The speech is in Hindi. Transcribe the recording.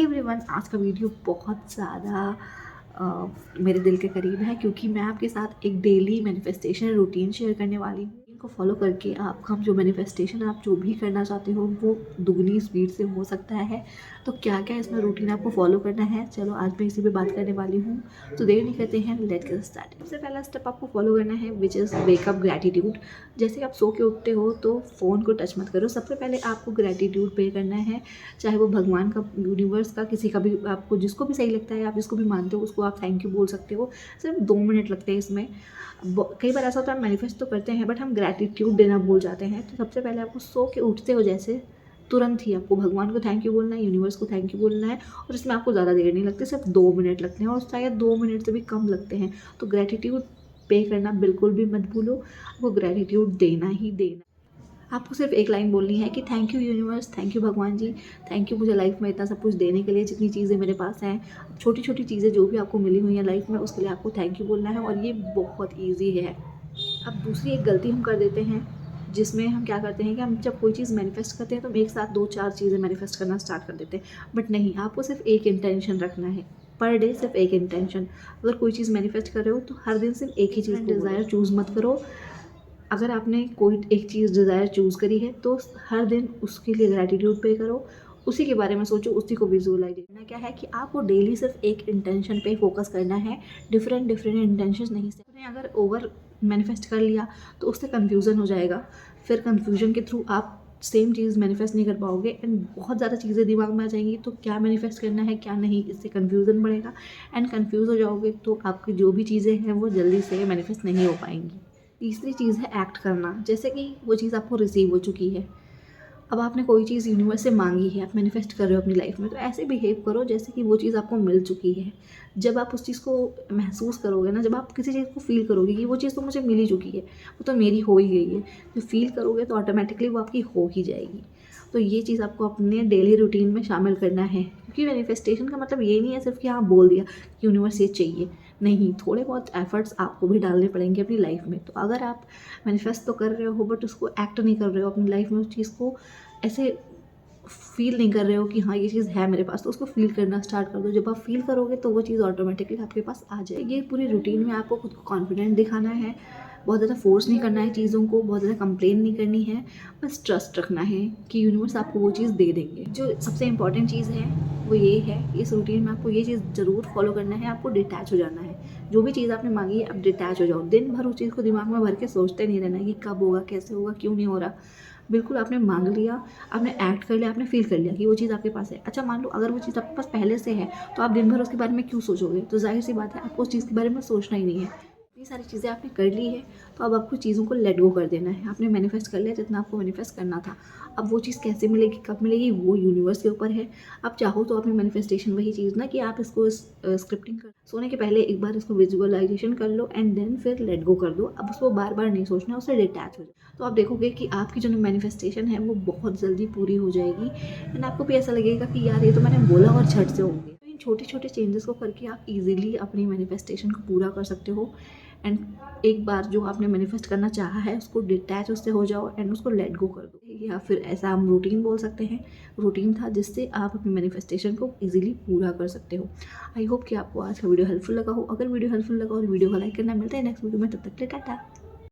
एवरीवन, आज का वीडियो बहुत ज़्यादा मेरे दिल के करीब है क्योंकि मैं आपके साथ एक डेली मैनिफेस्टेशन रूटीन शेयर करने वाली हूँ। इनको फॉलो करके आपका जो मैनिफेस्टेशन आप जो भी करना चाहते हो वो दुगनी स्पीड से हो सकता है। तो क्या क्या इसमें रूटीन आपको फॉलो करना है, चलो आज मैं इसी पे बात करने वाली हूँ। तो देर नहीं करते हैं, लेट्स गेट स्टार्ट। सबसे पहला स्टेप आपको फॉलो करना है विच इज़ वेकअप ग्रैटिट्यूड। जैसे आप सो के उठते हो तो फ़ोन को टच मत करो, सबसे पहले आपको ग्रैटिट्यूड पे करना है। चाहे वो भगवान का, यूनिवर्स का, किसी का भी, आपको जिसको भी सही लगता है, आप जिसको भी मानते हो उसको आप थैंक यू बोल सकते हो। सिर्फ 2 मिनट लगते हैं इसमें। कई बार ऐसा होता है हम मैनिफेस्ट तो करते हैं बट हम ग्रैटिट्यूड देना भूल जाते हैं। तो सबसे पहले आपको सो के उठते हो जैसे तुरंत ही आपको भगवान को थैंक यू बोलना है, यूनिवर्स को थैंक यू बोलना है। और इसमें आपको ज़्यादा देर नहीं लगती, सिर्फ 2 मिनट लगते हैं और शायद 2 मिनट से भी कम लगते हैं। तो ग्रैटिट्यूड पे करना बिल्कुल भी मत भूलो, आपको ग्रैटिट्यूड देना ही देना। आपको सिर्फ एक लाइन बोलनी है कि thank you universe, thank you भगवान जी, थैंक यू मुझे लाइफ में इतना सब कुछ देने के लिए, जितनी चीज़ें मेरे पास हैं, छोटी छोटी चीज़ें जो भी आपको मिली हुई हैं लाइफ में, उसके लिए आपको थैंक यू बोलना है। और ये बहुत ईजी है। अब दूसरी एक गलती हम कर देते हैं जिसमें हम क्या करते हैं कि हम जब कोई चीज़ मैनिफेस्ट करते हैं तो हम एक साथ 2-4 चीज़ें मैनिफेस्ट करना स्टार्ट कर देते हैं। बट नहीं, आपको सिर्फ एक इंटेंशन रखना है पर डे, सिर्फ एक इंटेंशन। अगर कोई चीज़ मैनिफेस्ट कर रहे हो तो हर दिन सिर्फ एक ही चीज़, डिज़ायर चूज़ मत करो। अगर आपने कोई एक चीज़ डिज़ायर चूज़ करी है तो हर दिन उसके लिए ग्रैटिट्यूड पे करो, उसी के बारे में सोचो, उसी को विजुअलाइज करना। क्या है कि आपको डेली सिर्फ एक इंटेंशन पे फोकस करना है, डिफरेंट इंटेंशन नहीं से। आपने अगर ओवर मैनिफेस्ट कर लिया तो उससे कन्फ्यूज़न हो जाएगा, फिर कन्फ्यूजन के थ्रू आप सेम चीज़ मैनिफेस्ट नहीं कर पाओगे एंड बहुत ज़्यादा चीज़ें दिमाग में आ जाएंगी। तो क्या मैनिफेस्ट करना है क्या नहीं, इससे कन्फ्यूज़न बढ़ेगा एंड कन्फ्यूज़ हो जाओगे तो आपकी जो भी चीज़ें हैं वो जल्दी से मैनिफेस्ट नहीं हो पाएंगी। तीसरी चीज़ है एक्ट करना। जैसे कि वो चीज़ आपको रिसीव हो चुकी है, अब आपने कोई चीज़ यूनिवर्स से मांगी है, आप मैनिफेस्ट कर रहे हो अपनी लाइफ में, तो ऐसे बिहेव करो जैसे कि वो चीज़ आपको मिल चुकी है। जब आप उस चीज़ को महसूस करोगे ना, जब आप किसी चीज़ को फील करोगे कि वो चीज़ तो मुझे मिल ही चुकी है, वो तो मेरी हो ही गई है, जो फील करोगे तो ऑटोमेटिकली वो आपकी हो ही जाएगी। तो ये चीज़ आपको अपने डेली रूटीन में शामिल करना है, क्योंकि मैनिफेस्टेशन का मतलब ये नहीं है सिर्फ कि हाँ बोल दिया कि यूनिवर्स ये चाहिए। नहीं, थोड़े बहुत एफर्ट्स आपको भी डालने पड़ेंगे अपनी लाइफ में। तो अगर आप मैनिफेस्ट तो कर रहे हो बट उसको एक्ट नहीं कर रहे हो अपनी लाइफ में, उस चीज़ को ऐसे फील नहीं कर रहे हो कि हाँ ये चीज़ है मेरे पास, तो उसको फील करना स्टार्ट कर दो। जब आप फील करोगे तो वो चीज़ ऑटोमेटिकली आपके पास आ जाएगी। ये पूरी रूटीन में आपको खुद को कॉन्फिडेंट दिखाना है, बहुत ज़्यादा फोर्स नहीं करना है चीज़ों को, बहुत ज़्यादा कंप्लेन नहीं करनी है, बस ट्रस्ट रखना है कि यूनिवर्स आपको वो चीज़ दे देंगे। जो सबसे इंपॉर्टेंट चीज़ है वो ये है, इस रूटीन में आपको ये चीज़ ज़रूर फॉलो करना है, आपको डिटैच हो जाना है। जो भी चीज़ आपने मांगी है आप डिटैच हो जाओ। दिन भर उस चीज़ को दिमाग में भर के सोचते नहीं रहना है कि कब होगा, कैसे होगा, क्यों नहीं हो रहा। बिल्कुल आपने मांग लिया, आपने एक्ट कर लिया, आपने फील कर लिया कि वो चीज़ आपके पास है। अच्छा, मान लो अगर वो चीज़ आपके पास पहले से है तो आप दिन भर उसके बारे में क्यों सोचोगे? तो जाहिर सी बात है आपको उस चीज़ के बारे में सोचना ही नहीं है। इतनी सारी चीज़ें आपने कर ली है तो अब आपको चीज़ों को लेट गो कर देना है। आपने मैनिफेस्ट कर लिया जितना आपको मैनिफेस्ट करना था। अब वो चीज़ कैसे मिलेगी, कब मिलेगी, वो यूनिवर्स के ऊपर है। आप चाहो तो अपनी मैनिफेस्टेशन, वही चीज़ ना कि आप इसको स्क्रिप्टिंग कर, सोने के पहले एक बार इसको विजुअलाइजेशन कर लो एंड देन फिर लेट गो कर दो। अब उसको बार बार नहीं सोचना, उससे डिटैच हो जाए। तो आप देखोगे कि आपकी जो मैनिफेस्टेशन है वो बहुत जल्दी पूरी हो जाएगी एंड आपको भी ऐसा लगेगा कि यार ये तो मैंने बोला और झट से हो गया। तो इन छोटे छोटे चेंजेस को करके आप इजीली अपनी मैनिफेस्टेशन को पूरा कर सकते हो एंड एक बार जो आपने मैनिफेस्ट करना चाहा है उसको डिटैच उससे हो जाओ एंड उसको लेट गो कर दो। या फिर ऐसा हम रूटीन बोल सकते हैं, रूटीन था जिससे आप अपनी मैनिफेस्टेशन को इजीली पूरा कर सकते हो। आई होप कि आपको आज का वीडियो हेल्पफुल लगा हो। अगर वीडियो हेल्पफुल लगा और वीडियो को लाइक करना, मिलता है नेक्स्ट वीडियो में, तब तक के लिए टाटा।